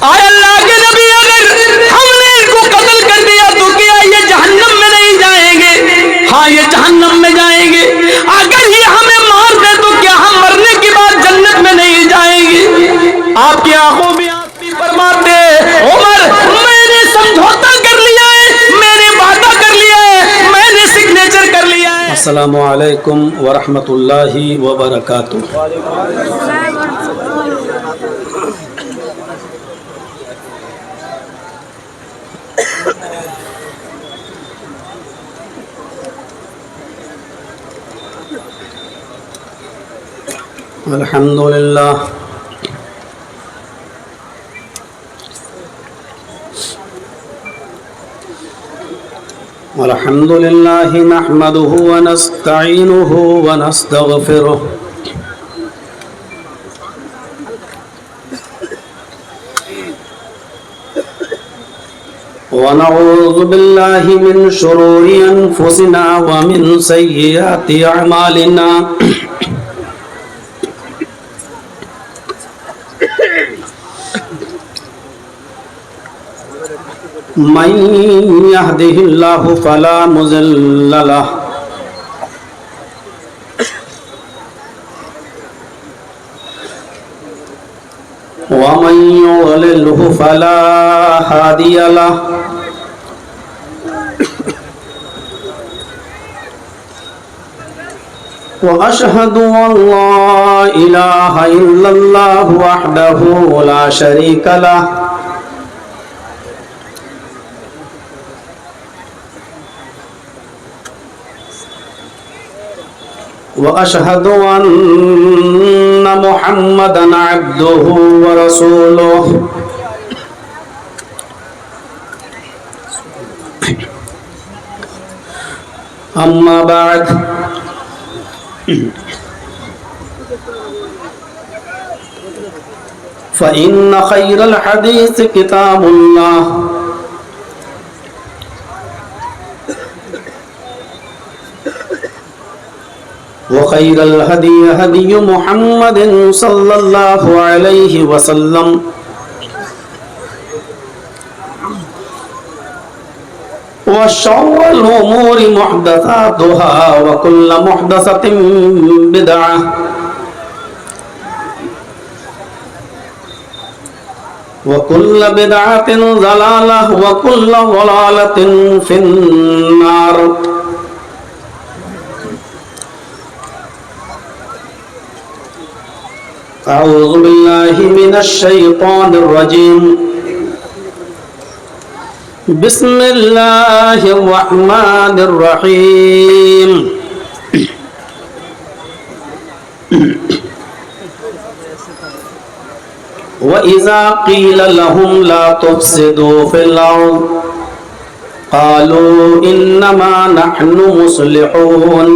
آئے اللہ کے نبی اگر ہم نے ان کو قتل کر دیا تو کیا یہ جہنم میں نہیں جائیں گے؟ ہاں یہ جہنم میں جائیں گے۔ اگر یہ ہمیں مار دے تو کیا ہم مرنے کے بعد جنت میں نہیں جائیں گے؟ آپ کی آنکھوں میں آنسو فرماتے عمر میں نے سمجھوتا کر لیا ہے، میں نے وعدہ کر لیا ہے، میں نے سگنیچر کر لیا ہے۔ السلام علیکم ورحمۃ اللہ وبرکاتہ۔ الحمدللہ الحمدللہ نحمده ونستعینه ونستغفره ونعوذ باللہ من شرور انفسنا ومن سیئات اعمالنا من يهده الله فلا مضل له ومن يضلله فلا هادي له وأشهد أن لا إله إلا الله وحده لا شريك له وأشهد أن محمدًا عبده ورسوله أما بعد فإن خير الحديث كتاب الله وخير الهدي هدي محمد صلى الله عليه وسلم وشر الأمور محدثاتها وكل محدثة بدعة وكل بدعة ضلالة وكل ضلالة في النار۔ أعوذ بالله من الشيطان الرجيم، بسم الله الرحمن الرحيم۔ وإذا قيل لهم لا تفسدوا في الأرض قالوا إنما نحن مصلحون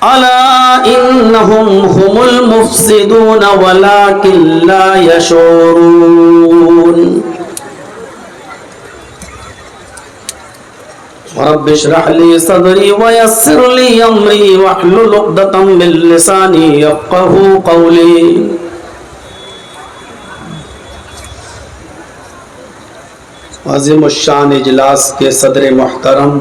ألا إنهم هم المفسدون ولكن لا يشعرون۔ رب اشرح لي صدري ويسر لي أمري واحلل عقدة من لساني يفقهوا قولي۔ عظیم الشان اجلاس کے صدر محترم،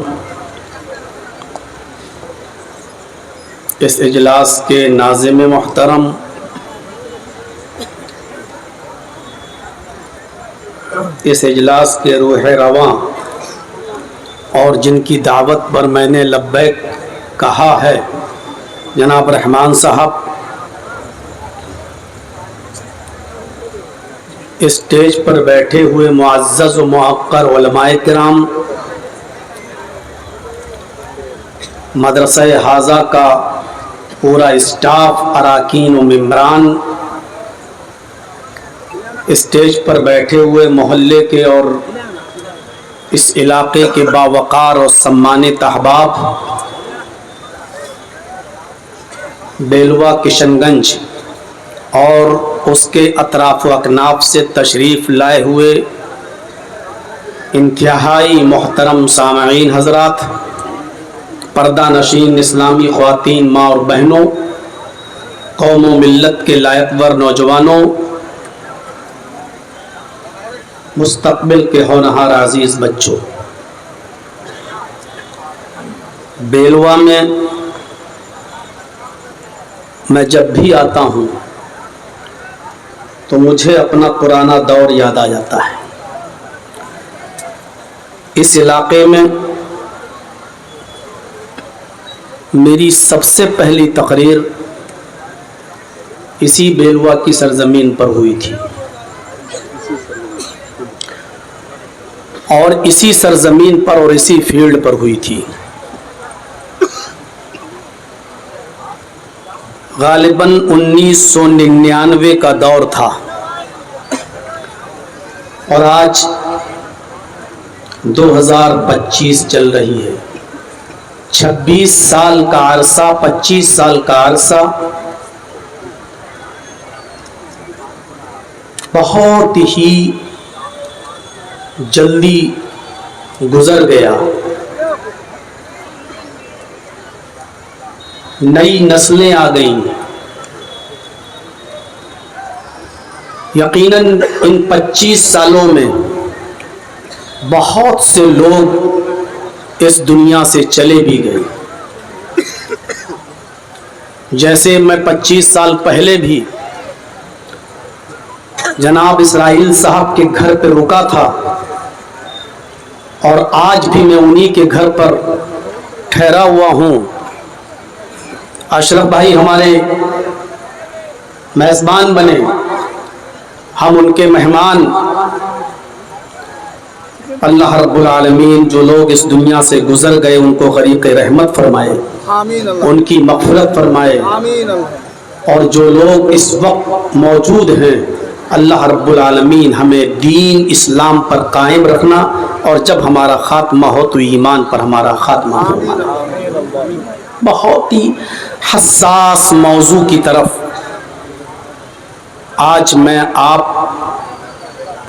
اس اجلاس کے ناظم محترم، اس اجلاس کے روح رواں اور جن کی دعوت پر میں نے لبیک کہا ہے، جناب رحمان صاحب، اسٹیج پر بیٹھے ہوئے معزز و موقر علماء کرام، مدرسہ حاضہ کا پورا اسٹاف، اراکین و ممبران، اسٹیج پر بیٹھے ہوئے محلے کے اور اس علاقے کے باوقار اور سمانت احباب، بیلوا کشن گنج اور اس کے اطراف و اکناف سے تشریف لائے ہوئے انتہائی محترم سامعین حضرات، پردہ نشین اسلامی خواتین، ماں اور بہنوں، قوم و ملت کے لائق ور نوجوانوں، مستقبل کے ہونہار عزیز بچوں، بیلوا میں میں جب بھی آتا ہوں تو مجھے اپنا پرانا دور یاد آ جاتا ہے۔ اس علاقے میں میری سب سے پہلی تقریر اسی بیلوا کی سرزمین پر ہوئی تھی، اور اسی سرزمین پر اور اسی فیلڈ پر ہوئی تھی۔ غالباً 1999 کا دور تھا، اور آج 2025 چل رہی ہے۔ 26 سال کا عرصہ، 25 سال کا عرصہ بہت ہی جلدی گزر گیا۔ نئی نسلیں آ گئیں۔ یقیناً ان 25 سالوں میں بہت سے لوگ اس دنیا سے چلے بھی گئے۔ جیسے میں 25 سال پہلے بھی جناب اسرائیل صاحب کے گھر پہ رکا تھا، اور آج بھی میں انہی کے گھر پر ٹھہرا ہوا ہوں۔ اشرف بھائی ہمارے میزبان بنے، ہم ان کے مہمان۔ اللہ رب العالمین جو لوگ اس دنیا سے گزر گئے ان کو غریق رحمت فرمائے، ان کی مغفرت فرمائے، اور جو لوگ اس وقت موجود ہیں اللہ رب العالمین ہمیں دین اسلام پر قائم رکھنا، اور جب ہمارا خاتمہ ہو تو ایمان پر ہمارا خاتمہ فرمانا۔ بہت ہی حساس موضوع کی طرف آج میں آپ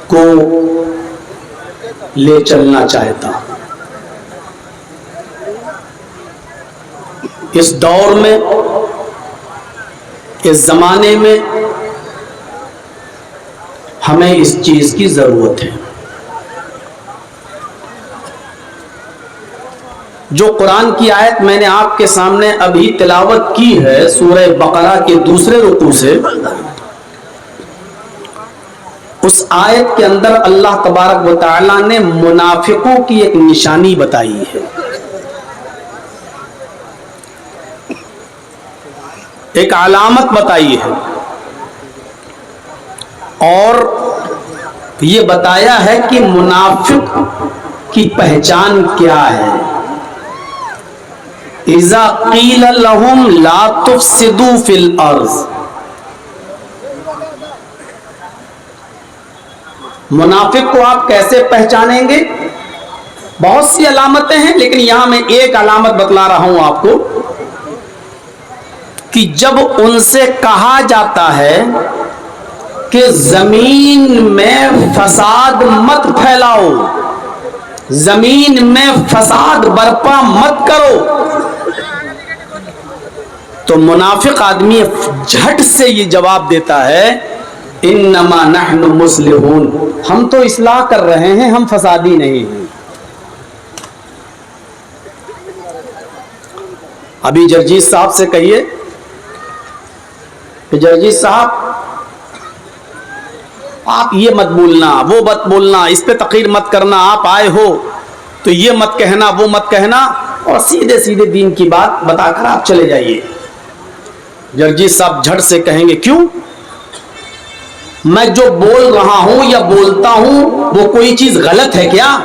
کو لے چلنا چاہتا ہوں۔ اس دور میں، اس زمانے میں ہمیں اس چیز کی ضرورت ہے۔ جو قرآن کی آیت میں نے آپ کے سامنے ابھی تلاوت کی ہے سورہ بقرہ کے دوسرے رکوع سے، اس آیت کے اندر اللہ تبارک و تعالیٰ نے منافقوں کی ایک نشانی بتائی ہے، ایک علامت بتائی ہے، اور یہ بتایا ہے کہ منافق کی پہچان کیا ہے۔ اذا قیل لهم لا تفسدوا فی الارض، منافق کو آپ کیسے پہچانیں گے؟ بہت سی علامتیں ہیں، لیکن یہاں میں ایک علامت بتلا رہا ہوں آپ کو، کہ جب ان سے کہا جاتا ہے کہ زمین میں فساد مت پھیلاؤ، زمین میں فساد برپا مت کرو، تو منافق آدمی جھٹ سے یہ جواب دیتا ہے انما نحن مصلحون، ہم تو اصلاح کر رہے ہیں، ہم فسادی نہیں ہیں۔ ابھی جرجیت صاحب سے کہیے کہ جرجیت صاحب آپ یہ مت بولنا، وہ مت بولنا، اس پہ تقریر مت کرنا، آپ آئے ہو تو یہ مت کہنا، وہ مت کہنا، اور سیدھے سیدھے دین کی بات بتا کر آپ چلے جائیے۔ جرجیت صاحب جھٹ سے کہیں گے کیوں؟ میں جو بول رہا ہوں یا بولتا ہوں وہ کوئی چیز غلط ہے کیا؟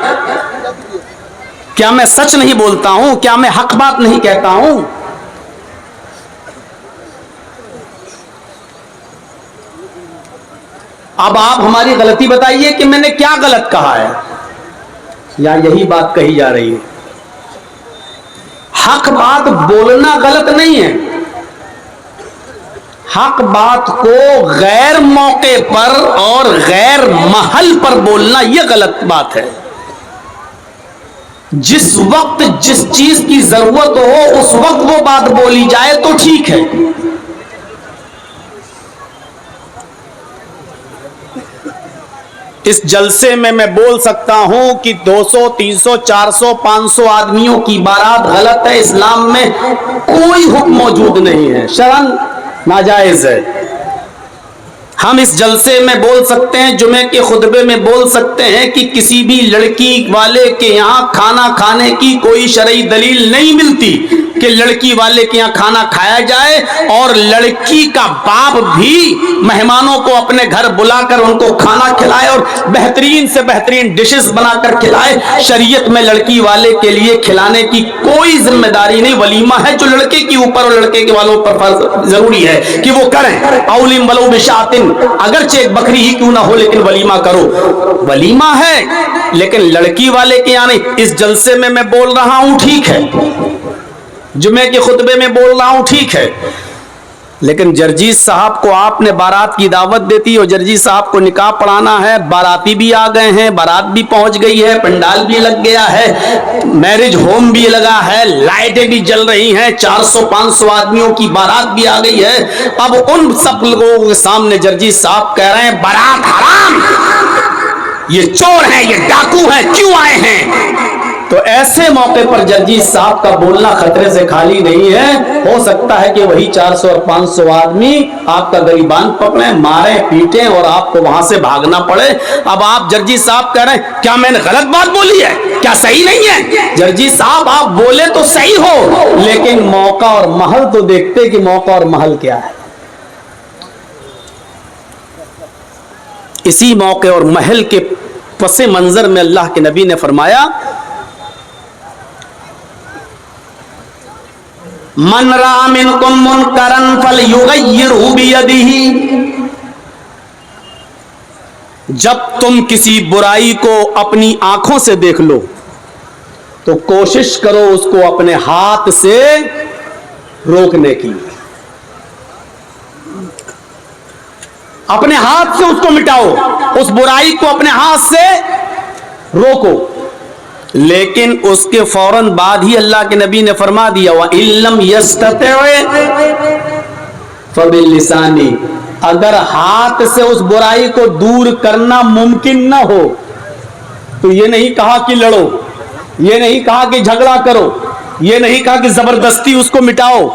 کیا میں سچ نہیں بولتا ہوں؟ کیا میں حق بات نہیں کہتا ہوں؟ اب آپ ہماری غلطی بتائیے کہ میں نے کیا غلط کہا ہے، یا یہی بات کہی جا رہی ہے؟ حق بات بولنا غلط نہیں ہے، حق بات کو غیر موقع پر اور غیر محل پر بولنا یہ غلط بات ہے۔ جس وقت جس چیز کی ضرورت ہو اس وقت وہ بات بولی جائے تو ٹھیک ہے۔ اس جلسے میں بول سکتا ہوں کہ 200 300 400 500 آدمیوں کی بارات غلط ہے، اسلام میں کوئی حکم موجود نہیں ہے، شرعاً ناجائز ہے۔ ہم اس جلسے میں بول سکتے ہیں، جمعے کے خطبے میں بول سکتے ہیں کہ کسی بھی لڑکی والے کے یہاں کھانا کھانے کی کوئی شرعی دلیل نہیں ملتی کہ لڑکی والے کے یہاں کھانا کھایا جائے، اور لڑکی کا باپ بھی مہمانوں کو اپنے گھر بلا کر ان کو کھانا کھلائے اور بہترین سے بہترین ڈشز بنا کر کھلائے۔ شریعت میں لڑکی والے کے لیے کھلانے کی کوئی ذمہ داری نہیں، ولیمہ ہے جو لڑکے کے اوپر اور لڑکے کے والوں پر فرض ضروری ہے کہ وہ کریں۔ اولم ولو بشاتن، اگرچہ ایک بکری ہی کیوں نہ ہو لیکن ولیمہ کرو، ولیمہ ہے، لیکن لڑکی والے کے یہاں نہیں۔ اس جلسے میں بول رہا ہوں ٹھیک ہے، جمعے کے خطبے میں بول رہا ہوں ٹھیک ہے، لیکن جرجیز صاحب کو آپ نے بارات کی دعوت دیتی اور جرجیز صاحب کو نکاح پڑھانا ہے، باراتی بھی آ گئے ہیں، بارات بھی پہنچ گئی ہے، پنڈال بھی لگ گیا ہے، میرج ہوم بھی لگا ہے، لائٹیں بھی جل رہی ہیں، 400 500 آدمیوں کی بارات بھی آ گئی ہے۔ اب ان سب لوگوں کے سامنے جرجیز صاحب کہہ رہے ہیں بارات حرام، یہ چور ہیں، یہ ڈاکو ہیں، کیوں آئے ہیں؟ تو ایسے موقع پر جرجیز صاحب کا بولنا خطرے سے خالی نہیں ہے۔ ہو سکتا ہے کہ وہی 400 اور 500 آدمی آپ کا گریبان پکڑیں، ماریں، پیٹیں اور آپ کو وہاں سے بھاگنا پڑے۔ اب آپ جرجیز صاحب کہہ رہے ہیں کیا میں نے غلط بات بولی ہے، کیا صحیح نہیں ہے؟ جرجیز صاحب آپ بولے تو صحیح ہو، لیکن موقع اور محل تو دیکھتے کہ موقع اور محل کیا ہے۔ اسی موقع اور محل کے پس منظر میں اللہ کے نبی نے فرمایا من رأى منكم منکرا فلیغیرہ بیدہ، جب تم کسی برائی کو اپنی آنکھوں سے دیکھ لو تو کوشش کرو اس کو اپنے ہاتھ سے روکنے کی، اپنے ہاتھ سے اس کو مٹاؤ، اس برائی کو اپنے ہاتھ سے روکو۔ لیکن اس کے فوراً بعد ہی اللہ کے نبی نے فرما دیا وَإِن لَّمْ يَسْتَطِعْ فَبِاللِّسَانِ، اگر ہاتھ سے اس برائی کو دور کرنا ممکن نہ ہو تو یہ نہیں کہا کہ لڑو، یہ نہیں کہا کہ جھگڑا کرو، یہ نہیں کہا کہ زبردستی اس کو مٹاؤ۔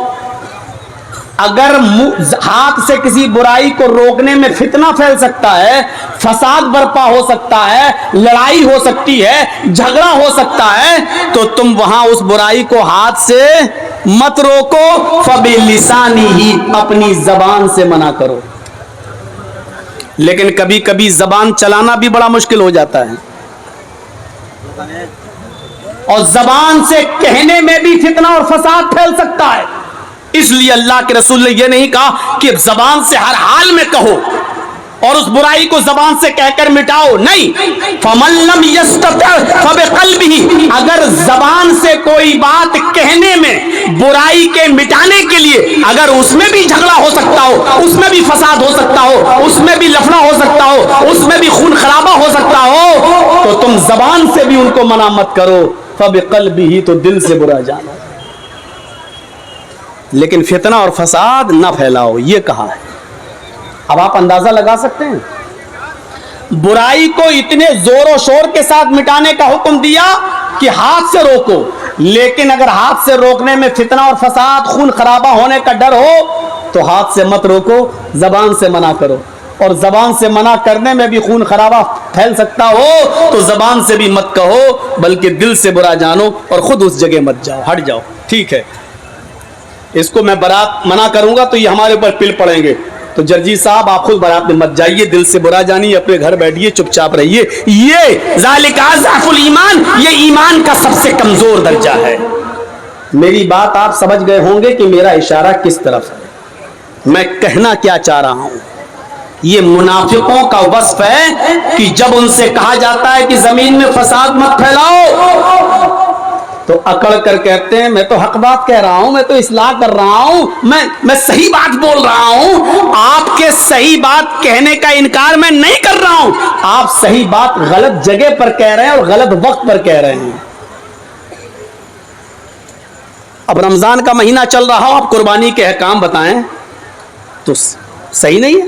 اگر ہاتھ سے کسی برائی کو روکنے میں فتنہ پھیل سکتا ہے، فساد برپا ہو سکتا ہے، لڑائی ہو سکتی ہے، جھگڑا ہو سکتا ہے، تو تم وہاں اس برائی کو ہاتھ سے مت روکو، فَبِلِسَانِهِ، اپنی زبان سے منع کرو۔ لیکن کبھی کبھی زبان چلانا بھی بڑا مشکل ہو جاتا ہے، اور زبان سے کہنے میں بھی فتنہ اور فساد پھیل سکتا ہے۔ اس لیے اللہ کے رسول نے یہ نہیں کہا کہ زبان سے ہر حال میں کہو اور اس برائی کو زبان سے کہہ کر مٹاؤ، نہیں، فَمَن لَّمْ يَسْتَطِعْ فَبِقَلْبِهِ، اگر زبان سے کوئی بات کہنے میں برائی کے مٹانے کے لیے اگر اس میں بھی جھگڑا ہو سکتا ہو، اس میں بھی فساد ہو سکتا ہو، اس میں بھی لفڑا ہو سکتا ہو، اس میں بھی خون خرابہ ہو سکتا ہو، تو تم زبان سے بھی ان کو منع مت کرو، فَبِقَلْبِهِ، تو دل سے برا جانو، لیکن فتنہ اور فساد نہ پھیلاؤ، یہ کہا ہے۔ اب آپ اندازہ لگا سکتے ہیں، برائی کو اتنے زور و شور کے ساتھ مٹانے کا حکم دیا کہ ہاتھ سے روکو، لیکن اگر ہاتھ سے روکنے میں فتنہ اور فساد، خون خرابہ ہونے کا ڈر ہو تو ہاتھ سے مت روکو، زبان سے منع کرو، اور زبان سے منع کرنے میں بھی خون خرابہ پھیل سکتا ہو تو زبان سے بھی مت کہو بلکہ دل سے برا جانو اور خود اس جگہ مت جاؤ، ہٹ جاؤ، ٹھیک ہے۔ اس کو میں برات منع کروں گا تو یہ ہمارے اوپر پل پڑیں گے، تو جرجیز صاحب آپ خود برات میں مت جائیے، دل سے برا جانیے، اپنے گھر بیٹھیے، چپ چاپ رہیے، یہ ذالک اضعف الایمان، یہ ایمان کا سب سے کمزور درجہ ہے۔ میری بات آپ سمجھ گئے ہوں گے کہ میرا اشارہ کس طرف ہے، میں کہنا کیا چاہ رہا ہوں۔ یہ منافقوں کا وصف ہے کہ جب ان سے کہا جاتا ہے کہ زمین میں فساد مت پھیلاؤ تو اکڑ کر کہتے ہیں میں تو حق بات کہہ رہا ہوں، میں تو اصلاح کر رہا ہوں، میں صحیح بات بول رہا ہوں۔ آپ کے صحیح بات کہنے کا انکار میں نہیں کر رہا ہوں، آپ صحیح بات غلط جگہ پر کہہ رہے ہیں اور غلط وقت پر کہہ رہے ہیں۔ اب رمضان کا مہینہ چل رہا ہو، آپ قربانی کے احکام بتائیں تو صحیح نہیں ہے۔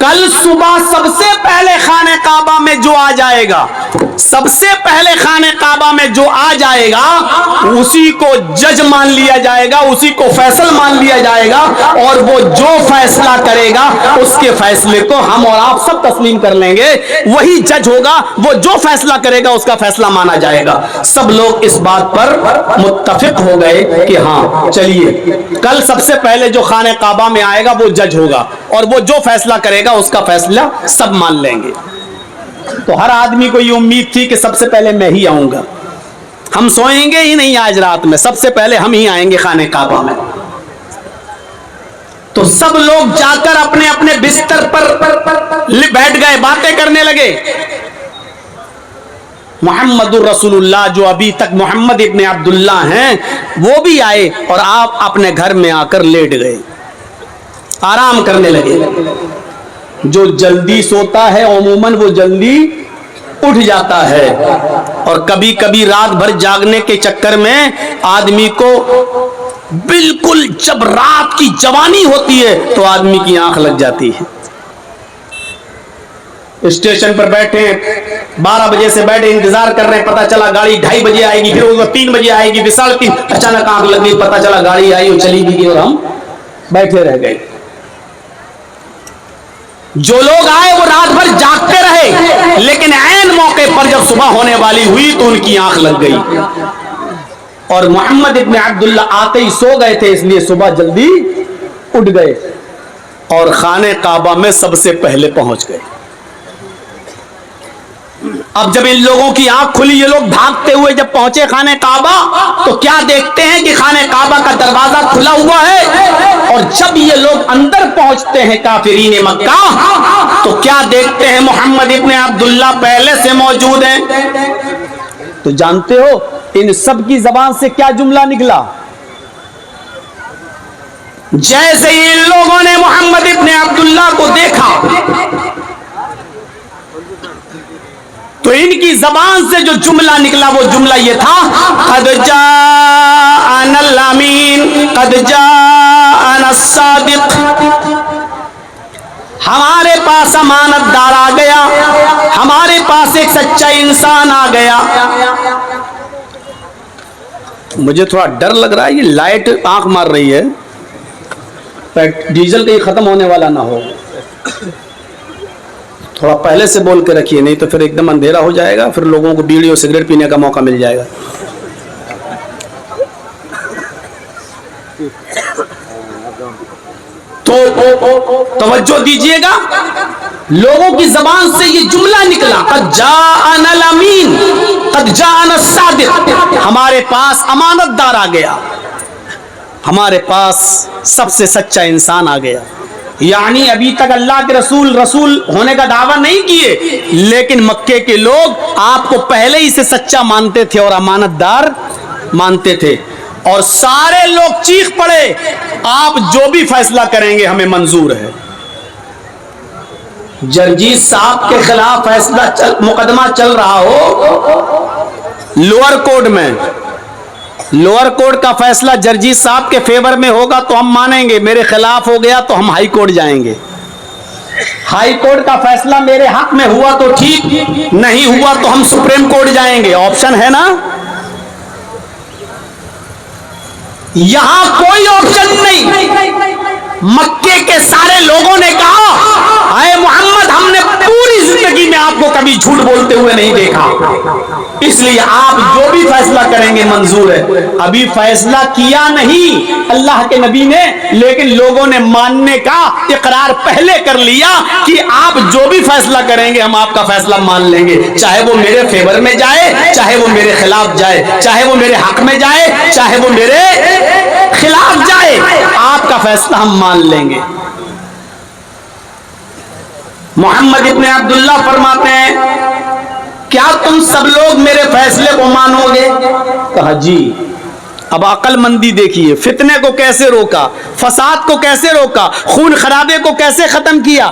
کل صبح سب سے پہلے خانہ کعبہ میں جو آ جائے گا، سب سے پہلے خانہ کعبہ میں جو آ جائے گا اسی کو جج مان لیا جائے گا، اسی کو فیصل مان لیا جائے گا، اور وہ جو فیصلہ کرے گا اس کے فیصلے کو ہم اور آپ سب تسلیم کر لیں گے۔ وہی جج ہوگا، وہ جو فیصلہ کرے گا اس کا فیصلہ مانا جائے گا۔ سب لوگ اس بات پر متفق ہو گئے کہ ہاں چلیے کل سب سے پہلے جو خانہ کعبہ میں آئے گا وہ جج ہوگا، اور وہ جو فیصلہ کرے گا اس کا فیصلہ سب مان لیں گے۔ تو ہر آدمی کو یہ امید تھی کہ سب سے پہلے میں ہی آؤں گا، ہم سوئیں گے ہی نہیں آج رات میں، سب سے پہلے ہم ہی آئیں گے خانہ کعبہ میں۔ تو سب لوگ جا کر اپنے اپنے بستر پر بیٹھ گئے، باتیں کرنے لگے۔ محمد الرسول اللہ جو ابھی تک محمد ابن عبداللہ ہیں وہ بھی آئے اور آپ اپنے گھر میں آ کر لیٹ گئے، آرام کرنے لگے۔ جو جلدی سوتا ہے عموماً وہ جلدی اٹھ جاتا ہے، اور کبھی کبھی رات بھر جاگنے کے چکر میں آدمی کو بالکل جب رات کی جوانی ہوتی ہے تو آدمی کی آنکھ لگ جاتی ہے۔ اسٹیشن پر بیٹھے 12 بجے سے بیٹھے انتظار کر رہے ہیں، پتہ چلا گاڑی 2:30 بجے آئے گی، پھر وہ 3 بجے آئے گی، پھر 3:30، اچانک آنکھ لگ گئی، پتہ چلا گاڑی آئی اور چلی گئی اور ہم بیٹھے رہ گئے۔ جو لوگ آئے وہ رات بھر جاگتے رہے، لیکن عین موقع پر جب صبح ہونے والی ہوئی تو ان کی آنکھ لگ گئی، اور محمد ابن عبداللہ آتے ہی سو گئے تھے، اس لیے صبح جلدی اٹھ گئے اور خانہ کعبہ میں سب سے پہلے پہنچ گئے۔ اب جب ان لوگوں کی آنکھ کھلی، یہ لوگ بھاگتے ہوئے جب پہنچے خانہ کعبہ تو کیا دیکھتے ہیں کہ خانہ کعبہ کا دروازہ کھلا ہوا ہے، اور جب یہ لوگ اندر پہنچتے ہیں کافرین مکہ تو کیا دیکھتے ہیں محمد ابن عبداللہ پہلے سے موجود ہیں۔ تو جانتے ہو ان سب کی زبان سے کیا جملہ نکلا؟ جیسے ہی ان لوگوں نے محمد ابن عبداللہ کو دیکھا تو ان کی زبان سے جو جملہ نکلا وہ جملہ یہ تھا، قد جاءنا الامین قد جاءنا الصادق، ہمارے پاس امانت دار آ گیا، ہمارے پاس ایک سچا انسان آ گیا۔ مجھے تھوڑا ڈر لگ رہا ہے، یہ لائٹ آنکھ مار رہی ہے، ڈیزل کہیں ختم ہونے والا نہ ہو، تھوڑا پہلے سے بول کے رکھیے، نہیں تو پھر ایک دم اندھیرا ہو جائے گا، پھر لوگوں کو بیڑی اور سگریٹ پینے کا موقع مل جائے گا۔ تو توجہ دیجئے گا، لوگوں کی زبان سے یہ جملہ نکلا، قد جاءنا الامین قد جاءنا الصادق، ہمارے پاس امانت دار آ گیا، ہمارے پاس سب سے سچا انسان آ گیا۔ یعنی ابھی تک اللہ کے رسول ہونے کا دعویٰ نہیں کیے، لیکن مکے کے لوگ آپ کو پہلے ہی سے سچا مانتے تھے اور امانت دار مانتے تھے، اور سارے لوگ چیخ پڑے آپ جو بھی فیصلہ کریں گے ہمیں منظور ہے۔ جرجیت صاحب کے خلاف فیصلہ مقدمہ چل رہا ہو لوور کورٹ میں، لوور کورٹ کا فیصلہ جرجیت صاحب کے فیور میں ہوگا تو ہم مانیں گے، میرے خلاف ہو گیا تو ہم ہائی کورٹ جائیں گے، ہائی کورٹ کا فیصلہ میرے حق میں ہوا تو ٹھیک، نہیں ہوا تو ہم سپریم کورٹ جائیں گے، آپشن ہے نا۔ یہاں کوئی آپشن نہیں، مکے کے سارے لوگوں نے کہا اے محمد ہم نے پوری زندگی میں آپ کو کبھی جھوٹ بولتے ہوئے نہیں دیکھا، اس لیے آپ جو بھی فیصلہ کریں گے منظور ہے۔ ابھی فیصلہ کیا نہیں اللہ کے نبی نے، لیکن لوگوں نے ماننے کا اقرار پہلے کر لیا کہ آپ جو بھی فیصلہ کریں گے ہم آپ کا فیصلہ مان لیں گے، چاہے وہ میرے فیور میں جائے، چاہے وہ میرے خلاف جائے، چاہے وہ میرے حق میں جائے، چاہے وہ میرے خلاف جائے، آپ کا فیصلہ ہم مان لیں گے۔ محمد ابن عبداللہ فرماتے ہیں کیا تم سب لوگ میرے فیصلے کو مانو گے؟ کہا جی۔ اب عقل مندی دیکھیے، فتنے کو کیسے روکا، فساد کو کیسے روکا، خون خرابے کو کیسے ختم کیا۔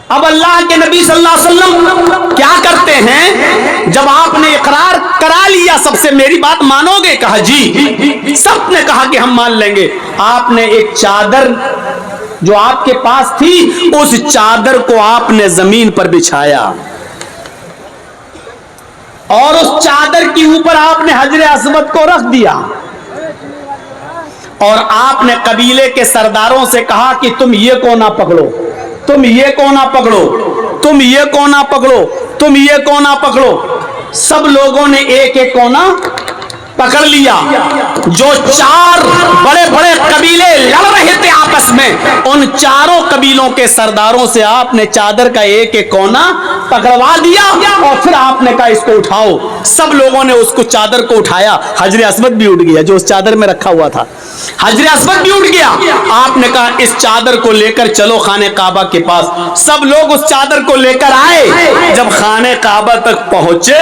اب اللہ کے نبی صلی اللہ علیہ وسلم کیا کرتے ہیں، جب آپ نے اقرار کرا لیا سب سے میری بات مانو گے، کہا جی، سب نے کہا کہ ہم مان لیں گے۔ آپ نے ایک چادر جو آپ کے پاس تھی اس چادر کو آپ نے زمین پر بچھایا اور اس چادر کے اوپر آپ نے حجر اسود کو رکھ دیا اور آپ نے قبیلے کے سرداروں سے کہا کہ تم یہ کونا پکڑو، تم یہ کونا پکڑو، تم یہ کونا پکڑو، تم یہ کونا پکڑو۔ سب لوگوں نے ایک ایک کونا پکڑ لیا۔ جو چار بڑے بڑے قبیلے لڑ رہے تھے آپس میں، ان چاروں قبیلوں کے سرداروں سے آپ نے چادر کا ایک ایک کونا پکڑوا دیا اور پھر آپ نے کہا اس کو اٹھاؤ۔ سب لوگوں نے اس کو چادر کو اٹھایا، حجر اسود بھی اٹھ گیا جو اس چادر میں رکھا ہوا تھا، حجر اسود بھی اٹھ گیا۔ آپ نے کہا اس چادر کو لے کر چلو خانہ کعبہ کے پاس۔ سب لوگ اس چادر کو لے کر آئے۔ جب خانہ کعبہ تک پہنچے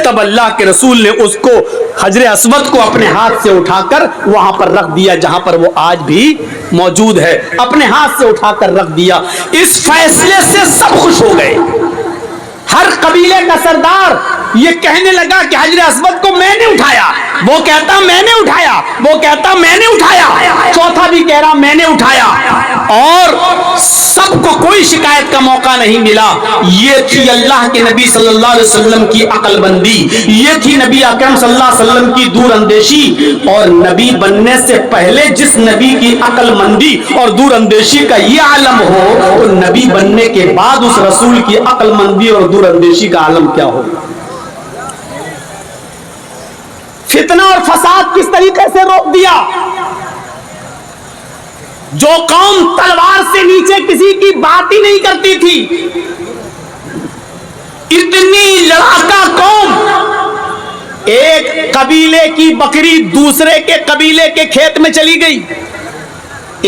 تب اللہ کے رسول نے اس کو حجر اسود کو اپنے ہاتھ سے اٹھا کر وہاں پر رکھ دیا جہاں پر وہ آج بھی موجود ہے، اپنے ہاتھ سے اٹھا کر رکھ دیا۔ اس فیصلے سے سب خوش ہو گئے۔ ہر قبیلے کا سردار یہ کہنے لگا کہ حجر اسود کو میں نے اٹھایا، وہ کہتا میں نے اٹھایا، وہ کہتا میں نے اٹھایا، چوتھا بھی کہہ رہا میں نے اٹھایا، اور سب کو کوئی شکایت کا موقع نہیں ملا۔ یہ تھی اللہ کے نبی صلی اللہ علیہ وسلم کی عقل بندی، یہ تھی نبی اکرم صلی اللہ علیہ وسلم کی دور اندیشی۔ اور نبی بننے سے پہلے جس نبی کی عقل مندی اور دور اندیشی کا یہ عالم ہو، تو نبی بننے کے بعد اس رسول کی عقل مندی اور دور اندیشی کا عالم کیا ہو۔ فتنہ اور فساد کس طریقے سے روک دیا۔ جو قوم تلوار سے نیچے کسی کی بات ہی نہیں کرتی تھی، اتنی لڑاکا قوم، ایک قبیلے کی بکری دوسرے کے قبیلے کے کھیت میں چلی گئی،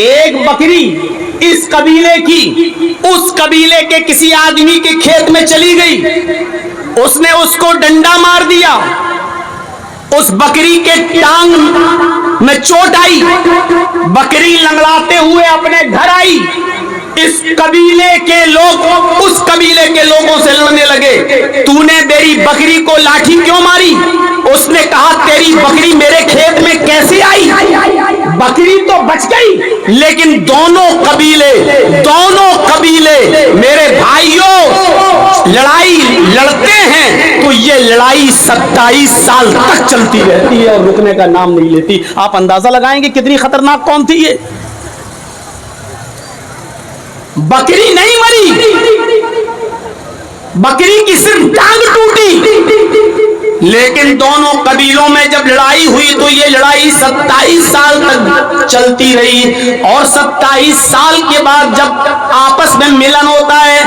ایک بکری اس قبیلے کی اس قبیلے کے کسی آدمی کے کھیت میں چلی گئی، اس نے اس کو ڈنڈا مار دیا، اس بکری کے ٹانگ میں چوٹ آئی، بکری لنگڑاتے ہوئے اپنے گھر آئی۔ اس قبیلے کے لوگ اس قبیلے کے لوگوں سے لڑنے لگے، تو نے میری بکری کو لاٹھی کیوں ماری؟ اس نے کہا تیری بکری میرے کھیت میں کیسے آئی؟ بکری تو بچ گئی، لیکن دونوں قبیلے میرے بھائیوں لڑائی لڑتے ہیں تو یہ لڑائی 27 سال تک چلتی رہتی ہے اور رکنے کا نام نہیں لیتی۔ آپ اندازہ لگائیں گے کتنی خطرناک قوم تھی یہ۔ بکری نہیں مری، بکری کی صرف ٹانگ ٹوٹی، لیکن دونوں قبیلوں میں جب لڑائی ہوئی تو یہ لڑائی 27 سال تک چلتی رہی، اور 27 سال کے بعد جب آپس میں ملن ہوتا ہے،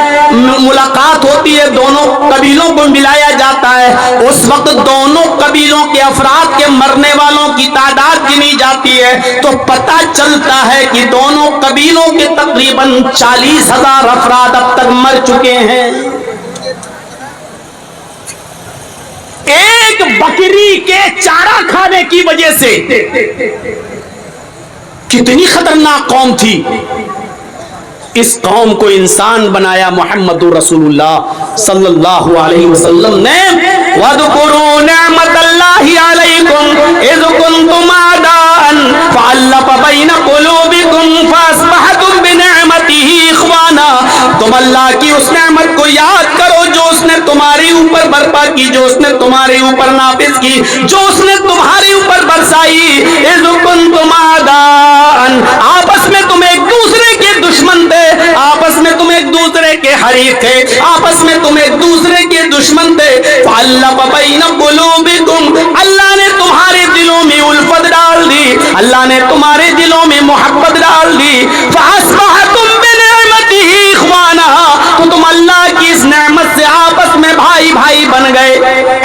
ملاقات ہوتی ہے، دونوں قبیلوں کو ملایا جاتا ہے، اس وقت دونوں قبیلوں کے افراد کے مرنے والوں کی تعداد گنی جاتی ہے تو پتہ چلتا ہے کہ دونوں قبیلوں کے تقریباً 40,000 افراد اب تک مر چکے ہیں۔ ایک بکری کے چارہ کھانے کی وجہ سے کتنی خطرناک قوم تھی۔ اس قوم کو انسان بنایا محمد رسول اللہ صلی اللہ علیہ وسلم نے۔ وَاذْكُرُوا نِعْمَةَ اللَّهِ عَلَيْكُمْ إِذْ كُنْتُمْ أَعْدَاءً فَأَلَّفَ بَيْنَ قُلُوبِكُمْ فَأَصْبَحْتُمْ بِنِعْمَتِهِ إِخْوَانًا۔ تم اللہ کی اس نعمت کو یاد کرو جو اس نے تمہارے اوپر برپا کی، جو اس نے تمہارے اوپر نافذ کی، جو اس نے تمہارے اوپر برسائی۔ إِذْ كُنْتُمْ أَعْدَاءً، آپس میں تم ایک دوسرے کے دشمن تھے، آپس میں تم ایک دوسرے کے حریف تھے، آپس میں تم ایک دوسرے کے دشمن تھے۔ فَأَلَّفَ بَيْنَ قُلُوبِكُمْ، اللہ نے تمہارے دلوں میں الفت ڈال دی، اللہ نے تمہارے دلوں میں محبت ڈال دی۔ فَأَصْبَحْتُمْ بِنِعْمَتِهِ إِخْوَانًا، تو تم اللہ کی اس نعمت سے آپس میں بھائی بھائی بن گئے۔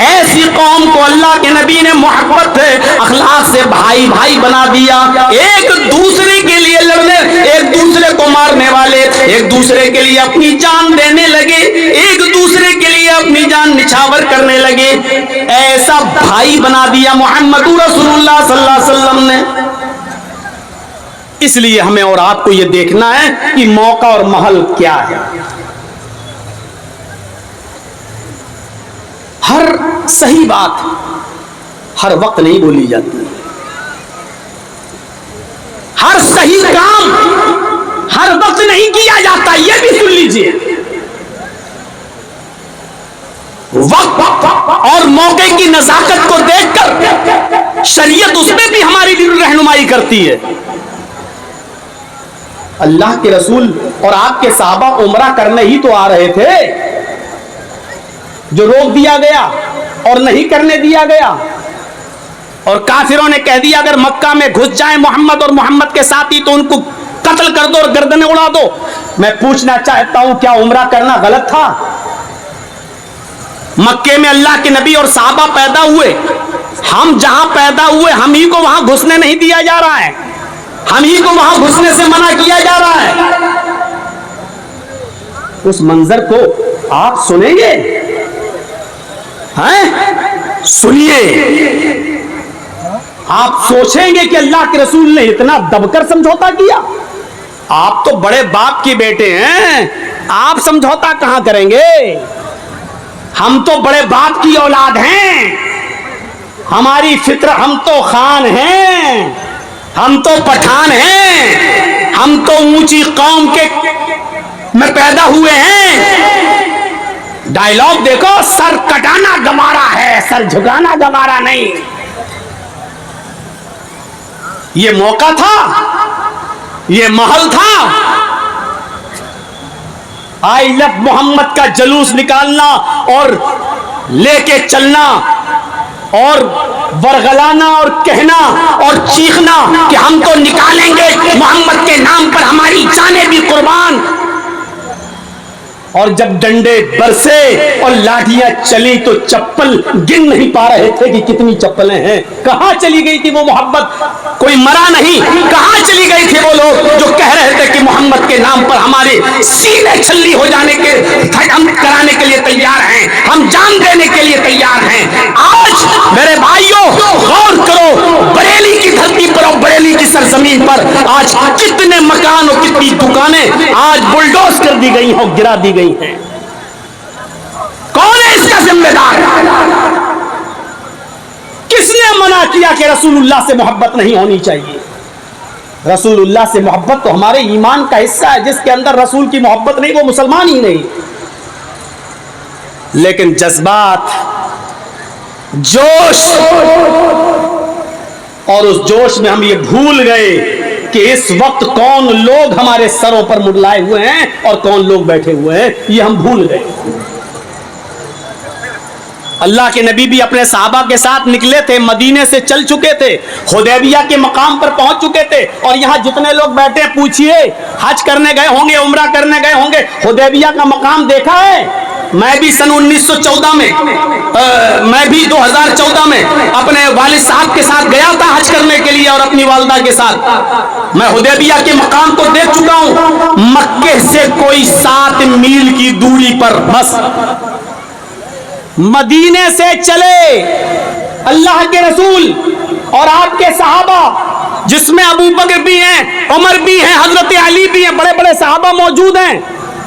ایسی قوم کو اللہ کے نبی نے محبت سے، اخلاق سے بھائی بھائی بنا دیا۔ ایک دوسرے کے لیے لڑنے، ایک دوسرے کو مارنے والے، ایک دوسرے کے لیے اپنی جان دینے لگے، ایک دوسرے کے لیے اپنی جان نچھاور کرنے لگے۔ ایسا بھائی بنا دیا محمد رسول اللہ صلی اللہ علیہ وسلم نے۔ اس لیے ہمیں اور آپ کو یہ دیکھنا ہے کہ موقع اور محل کیا ہے۔ ہر صحیح بات ہر وقت نہیں بولی جاتی، ہر صحیح کام ہر وقت نہیں کیا جاتا، یہ بھی سن لیجئے. وقت اور موقع کی نزاکت کو دیکھ کر شریعت اس میں بھی ہماری دل رہنمائی کرتی ہے. اللہ کے رسول اور آپ کے صحابہ عمرہ کرنے ہی تو آ رہے تھے جو روک دیا گیا اور نہیں کرنے دیا گیا. اور کافروں نے کہہ دیا اگر مکہ میں گھس جائیں محمد اور محمد کے ساتھی تو ان کو قتل کر دو اور گردنیں اڑا دو. میں پوچھنا چاہتا ہوں کیا عمرہ کرنا غلط تھا؟ مکے میں اللہ کے نبی اور صحابہ پیدا ہوئے، ہم جہاں پیدا ہوئے ہم ہی کو وہاں گھسنے نہیں دیا جا رہا ہے، ہم ہی کو وہاں گھسنے سے منع کیا جا رہا ہے. اس منظر کو آپ سنیں گے؟ سنیے. آپ سوچیں گے کہ اللہ کے رسول نے اتنا دب کر سمجھوتا کیا؟ آپ تو بڑے باپ کے بیٹے ہیں، آپ سمجھوتا کہاں کریں گے؟ ہم تو بڑے باپ کی اولاد ہیں، ہماری فطر، ہم تو خان ہیں، ہم تو پٹھان ہیں، ہم تو اونچی قوم کے میں پیدا ہوئے ہیں. ڈائلاگ دیکھو، سر کٹانا گوارا ہے، سر جھکانا گوارا نہیں. یہ موقع تھا، یہ محل تھا. آئی لو محمد کا جلوس نکالنا اور لے کے چلنا اور ورغلانا اور کہنا اور چیخنا کہ ہم تو نکالیں گے محمد کے نام پر ہماری جانیں بھی قربان. اور جب ڈنڈے برسے اور لاٹھیاں چلی تو چپل گن نہیں پا رہے تھے کہ کتنی چپلیں ہیں. کہاں چلی گئی تھی وہ محبت؟ کوئی مرا نہیں. کہاں چلی گئی تھی وہ لوگ جو کہہ رہے تھے کہ محمد کے نام پر ہمارے سینے چھلی ہو جانے کے ہم کرانے کے لیے تیار ہیں، ہم جان دینے کے لیے تیار ہیں. آج میرے بھائیوں غور کرو، بریلی کی دھرتی پر اور بریلی کی سرزمین پر آج کتنے مکان اور کتنی دکانیں آج بلڈوز کر دی گئی اور گرا دی گئی ہیں. کون ہے اس کا ذمہ دار؟ کس نے منع کیا کہ رسول اللہ سے محبت نہیں ہونی چاہیے؟ رسول اللہ سے محبت تو ہمارے ایمان کا حصہ ہے. جس کے اندر رسول کی محبت نہیں وہ مسلمان ہی نہیں. لیکن جذبات، جوش، اور اس جوش میں ہم یہ بھول گئے کہ اس وقت کون لوگ ہمارے سروں پر منڈلائے ہوئے ہیں اور کون لوگ بیٹھے ہوئے ہیں، یہ ہم بھول گئے. اللہ کے نبی بھی اپنے صحابہ کے ساتھ نکلے تھے، مدینے سے چل چکے تھے، حدیبیہ کے مقام پر پہنچ چکے تھے. اور یہاں جتنے لوگ بیٹھے پوچھئے حج کرنے گئے ہوں گے، عمرہ کرنے گئے ہوں گے، حدیبیہ کا مقام دیکھا ہے؟ میں بھی سن 1914 میں میں بھی 2014 میں اپنے والد صاحب کے ساتھ گیا تھا حج کرنے کے لیے اور اپنی والدہ کے ساتھ. میں حدیبیہ کے مقام کو دیکھ چکا ہوں. مکے سے کوئی 7 میل کی دوری پر بس مدینے سے چلے اللہ کے رسول اور آپ کے صحابہ، جس میں ابو بکر بھی ہیں، عمر بھی ہیں، حضرت علی بھی ہیں، بڑے بڑے صحابہ موجود ہیں.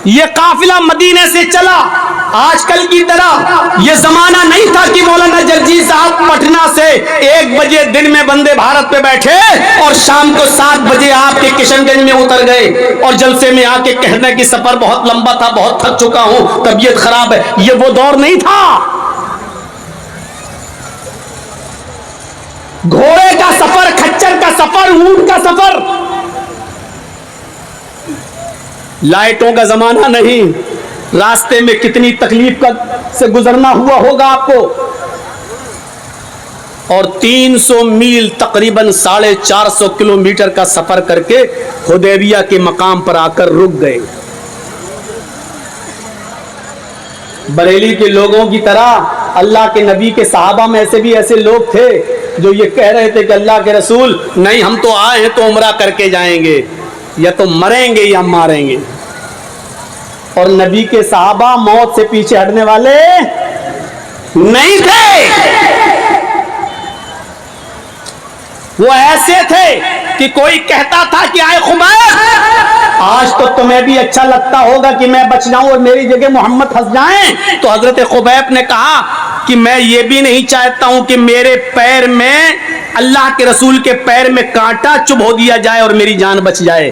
یہ قافلہ مدینے سے چلا. آج کل کی طرح یہ زمانہ نہیں تھا کہ مولانا جرجی صاحب پٹنہ سے 1 بجے دن میں وندے بھارت پہ بیٹھے اور شام کو 7 بجے آپ کے کشن گنج میں اتر گئے اور جلسے میں آ کے کہنے کہ سفر بہت لمبا تھا، بہت تھک چکا ہوں، طبیعت خراب ہے. یہ وہ دور نہیں تھا. گھوڑے کا سفر، کھچر کا سفر، اونٹ کا سفر، لائٹوں کا زمانہ نہیں. راستے میں کتنی تکلیف سے گزرنا ہوا ہوگا آپ کو. اور 300 میل تقریباً 450 کلومیٹر کا سفر کر کے حدیبیہ کے مقام پر آ کر رک گئے. بریلی کے لوگوں کی طرح اللہ کے نبی کے صحابہ میں ایسے لوگ تھے جو یہ کہہ رہے تھے کہ اللہ کے رسول نہیں، ہم تو آئے ہیں تو عمرہ کر کے جائیں گے، یا تو مریں گے یا ماریں گے. اور نبی کے صحابہ موت سے پیچھے ہٹنے والے نہیں تھے. وہ ایسے تھے کہ کوئی کہتا تھا کہ آئے خبیب، آج تو تمہیں بھی اچھا لگتا ہوگا کہ میں بچ جاؤں اور میری جگہ محمد پھنس جائیں. تو حضرت خبیب نے کہا کہ میں یہ بھی نہیں چاہتا ہوں کہ میرے پیر میں، اللہ کے رسول کے پیر میں کانٹا چبھو دیا جائے اور میری جان بچ جائے.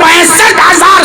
65,000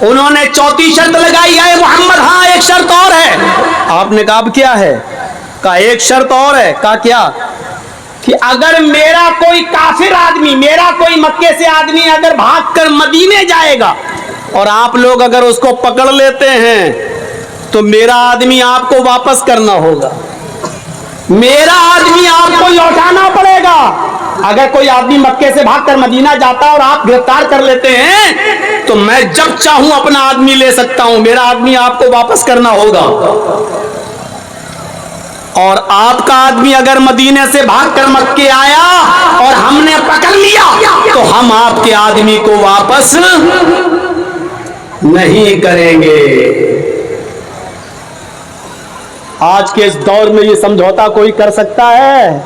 انہوں نے چوتھی شرط لگائی ہے محمد ہاں ایک شرط اور ہے. آپ نے کہا اب کیا ہے؟ کہا ایک شرط اور ہے. کہا کیا؟ کہ اگر میرا کوئی کافر آدمی، میرا کوئی مکے سے آدمی اگر بھاگ کر مدینے جائے گا اور آپ لوگ اگر اس کو پکڑ لیتے ہیں تو میرا آدمی آپ کو واپس کرنا ہوگا، میرا آدمی آپ کو لوٹانا پڑے گا. اگر کوئی آدمی مکے سے بھاگ کر مدینہ جاتا اور آپ گرفتار کر لیتے ہیں تو میں جب چاہوں اپنا آدمی لے سکتا ہوں، میرا آدمی آپ کو واپس کرنا ہوگا. اور آپ کا آدمی اگر مدینے سے بھاگ کر مکے آیا اور ہم نے پکڑ لیا تو ہم آپ کے آدمی کو واپس نہیں کریں گے. آج کے اس دور میں یہ سمجھوتا کوئی کر سکتا ہے؟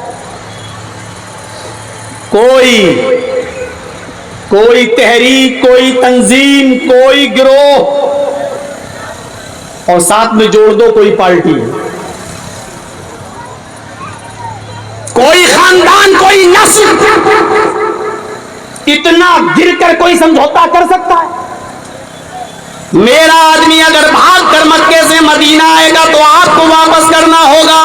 کوئی تحریک، کوئی تنظیم، کوئی گروہ، اور ساتھ میں جوڑ دو کوئی پارٹی، کوئی خاندان، کوئی نسل، اتنا گر کر کوئی سمجھوتا کر سکتا ہے؟ میرا آدمی اگر بھاگ کر مکے سے مدینہ آئے گا تو آپ کو واپس کرنا ہوگا،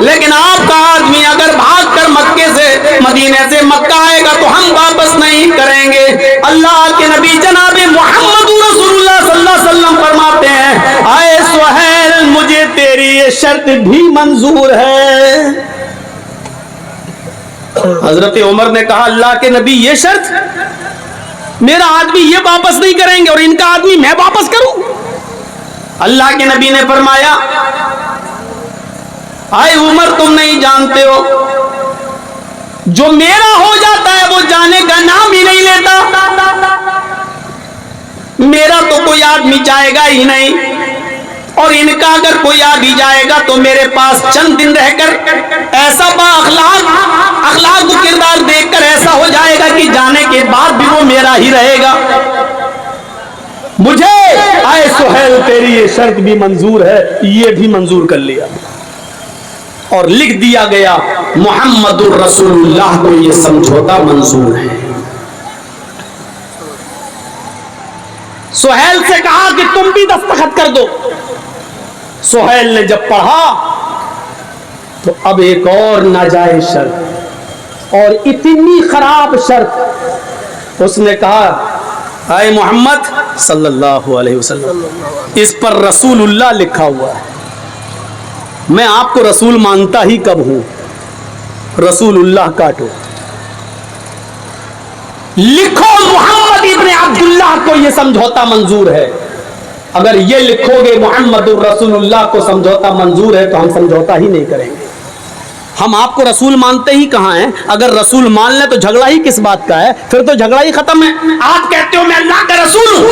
لیکن آپ کا آدمی اگر بھاگ کر مکے سے مدینے سے مکہ آئے گا تو ہم واپس نہیں کریں گے. اللہ کے نبی جناب محمد رسول اللہ صلی اللہ علیہ وسلم فرماتے ہیں اے سہیل مجھے تیری یہ شرط بھی منظور ہے. حضرت عمر نے کہا اللہ کے نبی یہ شرط؟ میرا آدمی یہ واپس نہیں کریں گے اور ان کا آدمی میں واپس کروں؟ اللہ کے نبی نے فرمایا اے عمر تم نہیں جانتے ہو جو میرا ہو جاتا ہے وہ جانے کا نام ہی نہیں لیتا. میرا تو کوئی آدمی جائے گا ہی نہیں اور ان کا اگر کوئی آ بھی جائے گا تو میرے پاس چند دن رہ کر ایسا با اخلاق و کردار دیکھ کر ایسا ہو جائے گا کہ جانے کے بعد بھی وہ میرا ہی رہے گا. مجھے اے سہیل تیری یہ شرط بھی منظور ہے، یہ بھی منظور کر لیا اور لکھ دیا گیا محمد الرسول اللہ کو یہ سمجھوتا منظور ہے. سہیل سے کہا کہ تم بھی دستخط کر دو. سہیل نے جب پڑھا تو اب ایک اور ناجائز شرط اور اتنی خراب شرط. اس نے کہا اے محمد صلی اللہ علیہ وسلم اس پر رسول اللہ لکھا ہوا ہے، میں آپ کو رسول مانتا ہی کب ہوں، رسول اللہ کاٹو، لکھو محمد ابن عبداللہ کو یہ سمجھوتا منظور ہے. اگر یہ لکھو گے محمد الرسول اللہ کو سمجھوتا منظور ہے تو ہم سمجھوتا ہی نہیں کریں گے. ہم آپ کو رسول مانتے ہی کہاں ہیں؟ اگر رسول مان لیں تو جھگڑا ہی کس بات کا ہے؟ پھر تو جھگڑا ہی ختم ہے. آپ کہتے ہو میں اللہ کا رسول ہوں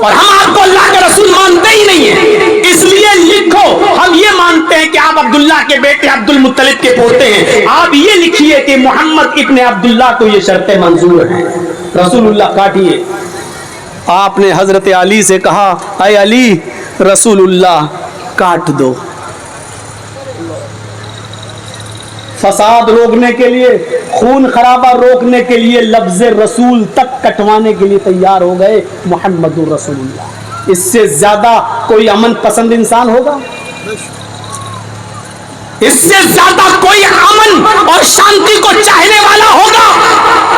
اور ہم آپ کو اللہ کا رسول مانتے ہی نہیں ہیں، اس لیے لکھو ہم یہ مانتے ہیں کہ آپ عبداللہ کے بیٹے عبد المطلب کے پوتے ہیں، آپ یہ لکھیے کہ محمد ابن عبداللہ کو یہ شرطیں منظور ہیں. رسول اللہ کاٹیے. آپ نے حضرت علی سے کہا اے علی رسول اللہ کاٹ دو. فساد روکنے کے لیے، خون خرابہ روکنے کے لیے لفظ رسول تک کٹوانے کے لیے تیار ہو گئے محمد رسول اللہ. اس سے زیادہ کوئی امن پسند انسان ہوگا؟ اس سے زیادہ کوئی امن اور شانتی کو چاہنے والا ہوگا؟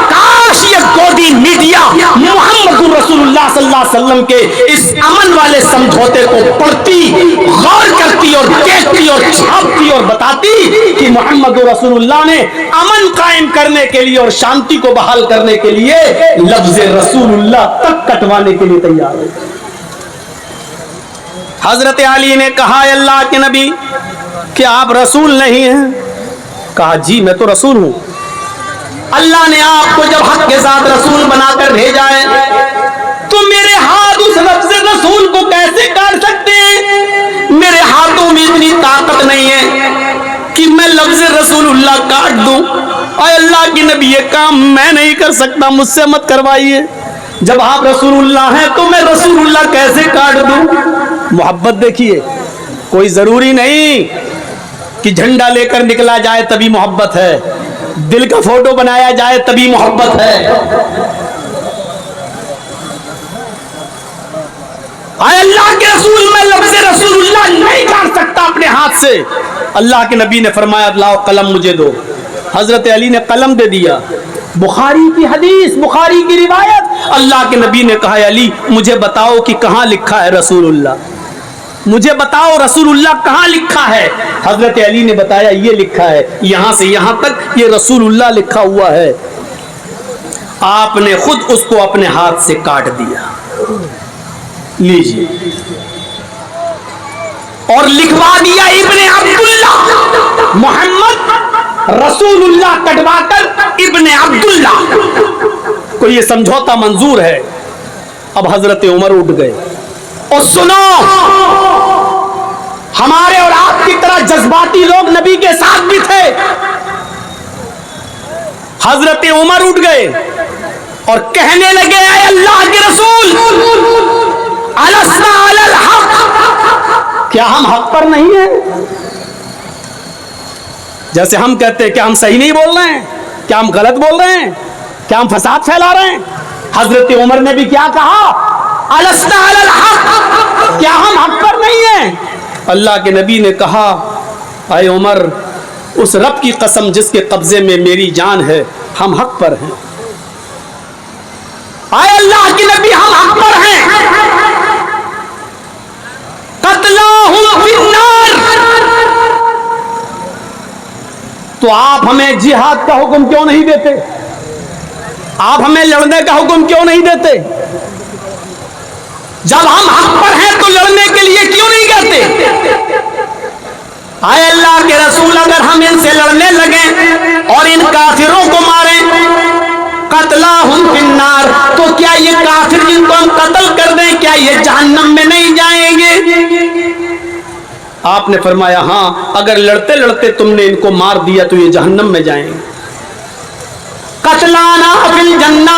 کاش یہ گودی میڈیا محمد رسول اللہ صلی اللہ علیہ وسلم کے اس امن والے سمجھوتے کو پڑھتی، غور کرتی اور دیکھتی اور چھاپتی اور بتاتی کہ محمد رسول اللہ نے امن قائم کرنے کے لیے اور شانتی کو بحال کرنے کے لیے لفظ رسول اللہ تک کٹوانے کے لیے تیار ہے. حضرت علی نے کہا اللہ کے نبی کیا آپ رسول نہیں ہیں؟ کہا جی میں تو رسول ہوں. اللہ نے آپ کو جب حق کے ساتھ رسول بنا کر بھیجا ہے تو میرے ہاتھ اس لفظ رسول کو کیسے کاٹ سکتے ہیں؟ میرے ہاتھوں میں اتنی طاقت نہیں ہے کہ میں لفظ رسول اللہ کاٹ دوں. اے اللہ کی نبی یہ کام میں نہیں کر سکتا، مجھ سے مت کروائیے. جب آپ رسول اللہ ہیں تو میں رسول اللہ کیسے کاٹ دوں؟ محبت دیکھیے، کوئی ضروری نہیں کہ جھنڈا لے کر نکلا جائے تبھی محبت ہے، دل کا فوٹو بنایا جائے تبھی محبت ہے. آئے اللہ کے رسول میں لفظ رسول اللہ نہیں کاٹ سکتا اپنے ہاتھ سے. اللہ کے نبی نے فرمایا لاؤ قلم مجھے دو. حضرت علی نے قلم دے دیا. بخاری کی حدیث, بخاری کی روایت, اللہ کے نبی نے کہا علی مجھے بتاؤ کہ کہاں لکھا ہے رسول اللہ, مجھے بتاؤ رسول اللہ کہاں لکھا ہے. حضرت علی نے بتایا یہ لکھا ہے, یہاں سے یہاں تک یہ رسول اللہ لکھا ہوا ہے. آپ نے خود اس کو اپنے ہاتھ سے کاٹ دیا. لیجیے, اور لکھوا دیا ابن عبداللہ, محمد رسول اللہ کٹوا کر ابن عبداللہ کو یہ سمجھوتا منظور ہے. اب حضرت عمر اٹھ گئے. اور سنو, ہمارے اور آپ کی طرح جذباتی لوگ نبی کے ساتھ بھی تھے. حضرت عمر اٹھ گئے اور کہنے لگے اے اللہ کے رسول, السنا علی الحق, کیا ہم حق پر نہیں ہیں؟ جیسے ہم کہتے ہیں کیا ہم صحیح نہیں بول رہے ہیں, کیا ہم غلط بول رہے ہیں, کیا ہم فساد پھیلا رہے ہیں. حضرت عمر نے بھی کیا کہا, السنا علی الحق, کیا ہم حق پر نہیں ہیں؟ اللہ کے نبی نے کہا اے عمر, اس رب کی قسم جس کے قبضے میں میری جان ہے, ہم حق پر ہیں. اے اللہ کے نبی ہم حق پر ہیں. قتلاہم فی النار, تو آپ ہمیں جہاد کا حکم کیوں نہیں دیتے, آپ ہمیں لڑنے کا حکم کیوں نہیں دیتے؟ جب ہم حق پر ہیں تو لڑنے کے لیے کیوں نہیں کہتے؟ اے اللہ کے رسول, اگر ہم ان سے لڑنے لگیں اور ان کافروں کو ماریں, قتلاہم فی النار, تو کیا یہ کافر جن کو ہم قتل کر دیں کیا یہ جہنم میں نہیں جائیں گے؟ آپ نے فرمایا ہاں, اگر لڑتے لڑتے تم نے ان کو مار دیا تو یہ جہنم میں جائیں گے. قتلانا فی الجنہ,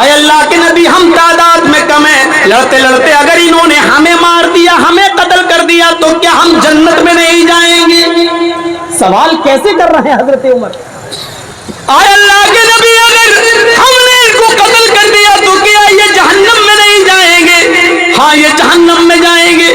اے اللہ کے نبی ہم تعداد میں کم ہیں, لڑتے لڑتے اگر انہوں نے ہمیں مار دیا, ہمیں قتل کر دیا, تو کیا ہم جنت میں نہیں جائیں گے؟ سوال کیسے کر رہے ہیں حضرت عمر. اے اللہ کے نبی اگر ہم نے ان کو قتل کر دیا تو کیا یہ جہنم میں نہیں جائیں گے؟ ہاں یہ جہنم میں جائیں گے.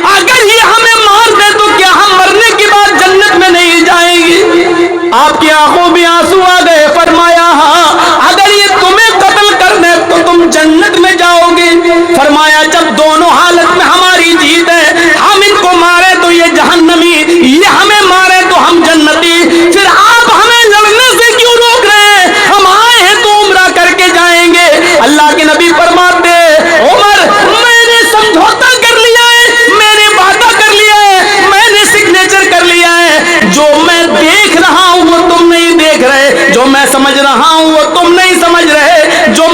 اگر یہ ہمیں مار دے تو کیا ہم مرنے کے بعد جنت میں نہیں جائیں گے؟ آپ کی آنکھوں میں آنسو آ گئے. فرمایا ہاں, اگر یہ تمہیں قتل کر دے تو تم جنت میں جاؤ گے. فرمایا جب دونوں حالت میں ہماری جیت ہے, ہم ان کو مارے تو یہ جہنمی, یہ ہمیں مارے تو ہم جنتی, پھر آپ ہمیں لڑنے سے کیوں روک رہے ہیں؟ ہم آئے ہیں تو عمرہ کر کے جائیں گے. اللہ کے نبی فرماتے عمر, میں نے سمجھوتا کر لیا ہے, میں نے وعدہ کر لیا ہے, میں نے سگنیچر کر لیا ہے. جو میں دیکھ رہا ہوں وہ تم نہیں دیکھ رہے, جو میں سمجھ رہا ہوں وہ تم نہیں سمجھ رہے, جو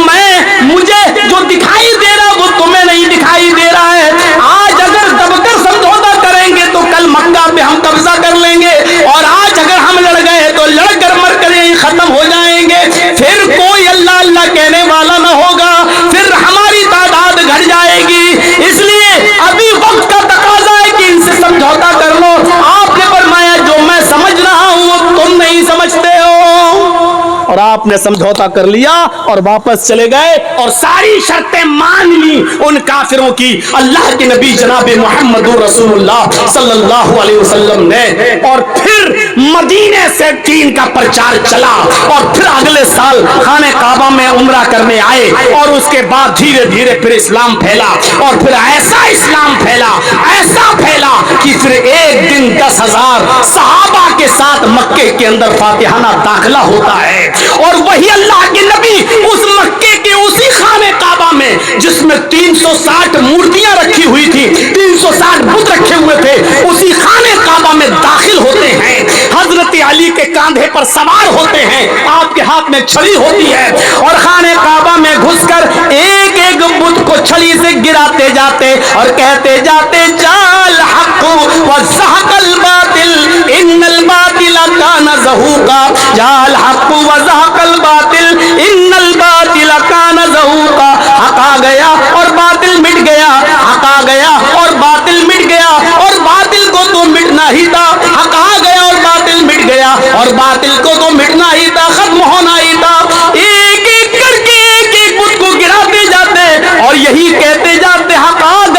مجھے جو دکھائی دے رہا وہ تمہیں نہیں دکھائی دے رہا ہے. آج اگر دب کر سمجھوتا کریں گے تو کل مکہ پہ ہم قبضہ کر لیں گے, اور آج اگر ہم لڑ گئے تو لڑ کر مر کر یہیں ختم ہو جائیں گے. پھر کوئی اللہ اللہ کہنے والا نہ ہوگا, پھر ہماری تعداد گھٹ جائے گی. اس لیے ابھی وقت کا تقاضا ہے کہ ان سے سمجھوتا کر لو. آپ نے فرمایا جو میں سمجھ رہا ہوں وہ تم نہیں سمجھتے ہو, اور آپ نے سمجھوتا کر لیا اور واپس چلے گئے اور ساری شرطیں مان لی ان کافروں کی. اللہ کے نبی جناب محمد رسول اللہ صلی اللہ علیہ وسلم نے, اور پھر مدینے سے دین کا پرچار چلا, اور پھر اگلے سال خانہ کعبہ میں عمرہ کرنے آئے, اور اس کے بعد دھیرے دھیرے پھر اسلام پھیلا, اور پھر ایسا اسلام پھیلا, ایسا پھیلا کہ پھر ایک دن 10,000 صحابہ کے ساتھ مکے کے اندر فاتحانہ داخلہ ہوتا ہے. اور وہی اللہ کے نبی اس مکے کے اسی خانہ کعبہ میں جس میں 360 مورتیاں رکھی ہوئی تھی, 360 بت رکھے ہوئے تھے, اسی خانہ کعبہ میں داخل ہوتے ہیں. حضرت علی کے کاندھے پر سوار ہوتے ہیں, آپ کے ہاتھ میں چھڑی ہوتی ہے, اور خانہ کعبہ میں گھس کر ایک ایک بت کو چھڑی سے گراتے جاتے اور کہتے جاتے جال حق وزهق الباطل ان الباطل كان زهوقا, جال حق وزهق الباطل ان الباطل كان زهوقا. حق آ گیا اور باطل مٹ گیا, حق آ گیا اور باطل مٹ گیا, اور باطل کو تو مٹنا ہی تھا. حق آ گیا اور باطل مٹ گیا, اور باطل کو تو مٹنا ہی تھا, ختم ہونا ہی تھا. ایک ایک کر کے ایک ایک بت کو گراتے جاتے اور یہی کہتے جاتے حق آ گیا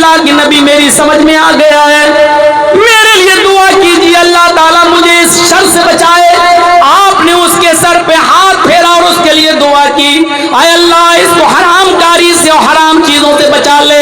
اللہ کے نبی میری سمجھ میں آ گیا ہے, میرے لیے دعا کیجیے اللہ تعالیٰ مجھے اس شر سے بچائے. آپ نے اس کے سر پہ ہاتھ پھیرا اور اس کے لیے دعا کی, اے اللہ اس کو حرام کاری سے اور حرام چیزوں سے بچا لے.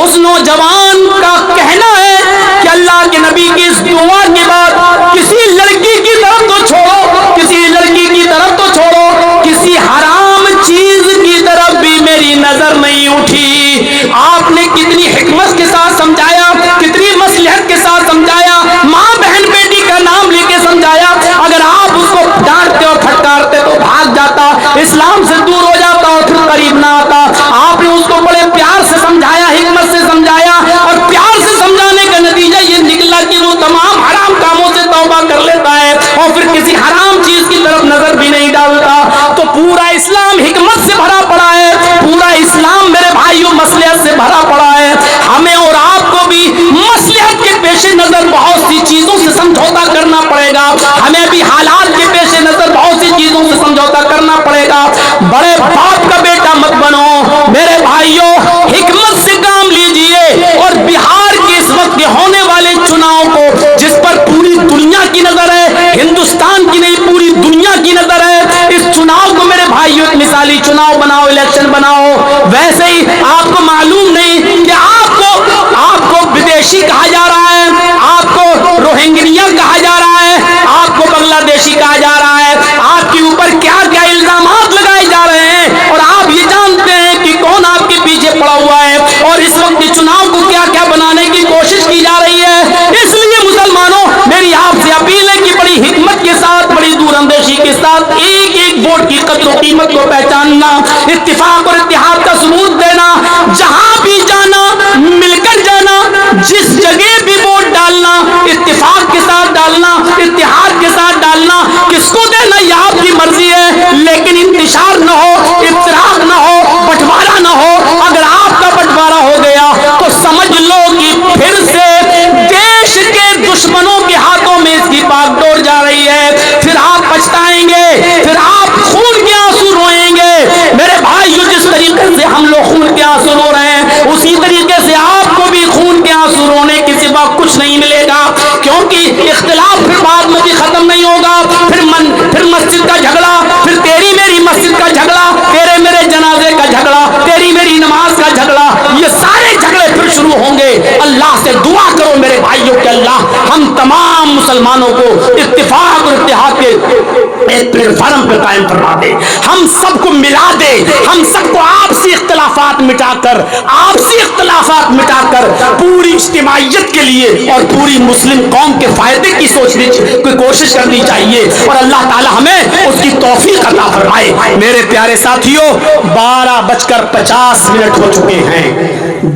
اس نوجوان کا کہنا ہے کہ اللہ کے نبی کی اس دعا کے بعد کسی لڑکی کی طرف تو چھوڑو, کسی لڑکی کی طرف تو چھوڑو, کسی حرام چیز کی طرف بھی میری نظر نہیں اٹھی. آپ نے کتنی حکمت کے ساتھ سمجھایا, کتنی مصلحت کے ساتھ سمجھایا, ماں بہن بیٹی کا نام لے کے سمجھایا. اگر آپ اس کو ڈانٹتے اور پھٹکارتے تو بھاگ جاتا, اسلام سے دور ہو جاتا اور پھر قریب نہ آتا. آپ نے اس کو بڑے پیار سے سمجھایا, حکمت سے سمجھایا, اور پیار سے سمجھانے کا نتیجہ یہ نکلا کہ وہ تمام حرام کاموں سے توبہ کر لیتا ہے اور پھر کسی حرام چیز کی طرف نظر بھی نہیں ڈالتا. تو پورا اسلام حکمت سے بھرا پڑا ہے, پورا اسلام میرے بھائیوں مصلحت سے بھرا پڑا ہے. ہمیں اور آپ کو بھی مصلحت کے پیش نظر بہت سی چیزوں سے سمجھوتا کرنا پڑے گا. ہمیں بھی حالات کے پیش نظر بہت سی چیزوں سے سمجھوتا کرنا پڑے گا. بڑے باپ کا بیٹا مت بنو میرے بھائیوں, حکمت سے کام لیجئے. اور بہار کے اس وقت کے ہونے والے چناؤ کو, جس پر پوری دنیا کی نظر ہے, ہندوستان کی نہیں پوری دنیا کی نظر ہے, اس چناؤ کو میرے بھائیوں ایک مثالی چناؤ بناؤ, الیکشن بناؤ. ویسے ہی آپ کو معلوم نہیں کہ آپ کو بدیشی کہا جا رہا ہے, آپ کو روہنگیا کہا جا رہا ہے, آپ کو بنگلہ دیشی کہا جا رہا ہے, آپ کے اوپر کیا کیا الزامات لگائے جا رہے ہیں, اور آپ یہ جانتے ہیں کہ کون آپ کے پیچھے پڑا ہوا ہے, اور اس وقت چناؤ کو کیا کیا بنانے کی کوشش کی جا رہی ہے. اس لیے مسلمانوں میری آپ سے اپیل ہے کہ بڑی حکمت کے ساتھ, بڑی دور اندیشی کے ساتھ ایک ایک ووٹ کی قدر و قیمت کو پہچاننا, اتفاق اور اتحاد کا ثبوت دینا, جہاں بھی جانا مل کر جانا, جس جگہ بھی ووٹ ڈالنا اتفاق کے ساتھ ڈالنا, اتحاد کے ساتھ ڈالنا. کس کو دینا یہ آپ کی مرضی ہے, لیکن انتشار نہ ہو, افتراق نہ ہو, بٹوارا نہ ہو. اگر آپ کا بٹوارا ہو گیا تو سمجھ لو کہ پھر سے دیش کے دشمنوں کے ہاتھوں میں اس کی باغ ڈور جا رہی ہے. پھر آپ پچھتائیں گے, پھر آپ خون کے آنسو روئیں گے. میرے بھائیو جس طریقے سے ہم لوگ خون کے آنسو رو رہے ہیں, اسی طریقے سے آپ کو بھی خون کے آنسو رونے کے سوا کچھ نہیں ملے گا, کیونکہ اختلاف پھر بعد میں بھی ختم نہیں ہوگا. پھر مسجد کا جھگڑا, پھر تیری میری مسجد کا جھگڑا, تیرے میرے جنازے کا جھگڑا, تیری میری نماز کا جھگڑا, یہ سارے جھگڑے پھر شروع ہوں گے. اللہ سے دعا کرو میرے بھائیوں کہ اللہ ہم تمام مسلمانوں کو اتفاق اور اتحاد کے ایک پلیٹ فارم پر قائم فرما دے, ہم سب کو ملا دے, ہم سب کو آپسی اختلافات مٹا کر پوری اجتماعیت کے لیے اور پوری مسلم قوم کے فائدے کی سوچنے کی کوشش کرنی چاہیے, اور اللہ تعالی ہمیں اس کی توفیق عطا فرمائے. میرے پیارے ساتھیوں, 12:50 ہو چکے ہیں.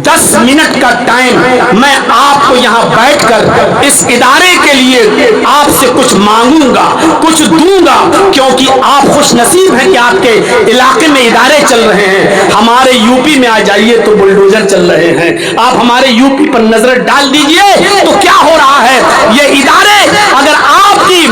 10 منٹ کا ٹائم میں آپ کو یہاں بیٹھ کر اس ادارے کے لیے آپ سے کچھ مانگوں گا, کچھ دوں گا, کیونکہ آپ خوش نصیب ہیں کہ آپ کے علاقے میں ادارے چل رہے ہیں. ہمارے یو پی میں آ جائیے تو بلڈوزر چل رہے ہیں. آپ ہمارے یو پی پر نظر ڈال دیجئے تو کیا ہو رہا ہے. یہ ادارے اگر آپ کی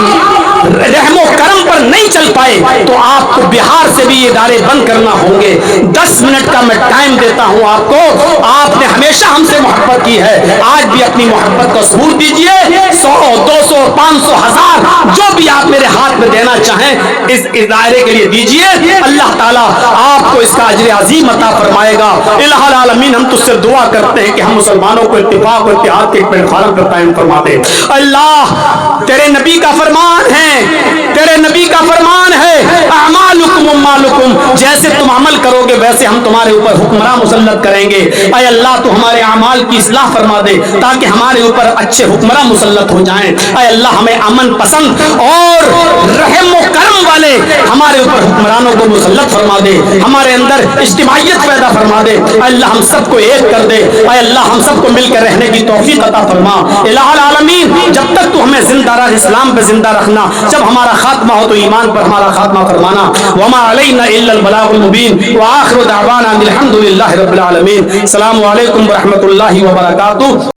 رحم و کرم پر نہیں چل پائے تو آپ کو بہار سے بھی ادارے بند کرنا ہوں گے. 10 منٹ کا میں ٹائم دیتا ہوں آپ کو. آپ نے ہمیشہ ہم سے محبت کی ہے, آج بھی اپنی محبت کا ثبوت دیجئے. 100, 200, 500, 1000 جو بھی آپ میرے ہاتھ میں دینا چاہیں اس ادارے کے لیے دیجئے. اللہ تعالیٰ آپ کو اس کا اجر عظیم عطا فرمائے گا. الہ العالمین ہم تجھ سے دعا کرتے ہیں کہ ہم مسلمانوں کو اتفاق اور اتحاد کے پلیٹ فارم پر قائم فرما دے. اللہ تیرے نبی کا فرمان ہے, تیرے نبی کا فرمان ہے, اعمالکم امالکم, جیسے تم عمل کرو گے ویسے ہم تمہارے اوپر حکمراں مسلط کریں گے. اے اللہ تو ہمارے اعمال کی اصلاح فرما دے تاکہ ہمارے اوپر اچھے حکمراں مسلط ہو جائیں. اے اللہ ہمیں امن پسند اور رحم و کرم والے ہمارے اوپر حکمرانوں کو مسلط فرما دے, ہمارے اندر اجتماعیت پیدا فرما دے. اے اللہ ہم سب کو ایک کر دے. اے اللہ ہم سب کو مل کر رہنے کی توفیق عطا فرما. الہ العالمین جب تک تو ہمیں زندہ رکھ, اسلام پہ زندہ رکھنا, جب ہمارا خاتمہ ہو تو ایمان پر ہمارا خاتمہ فرمانا. وما علینا الا البلاغ المبین وآخر دعوانا الحمد للہ رب العالمین. السلام علیکم ورحمۃ اللہ وبرکاتہ.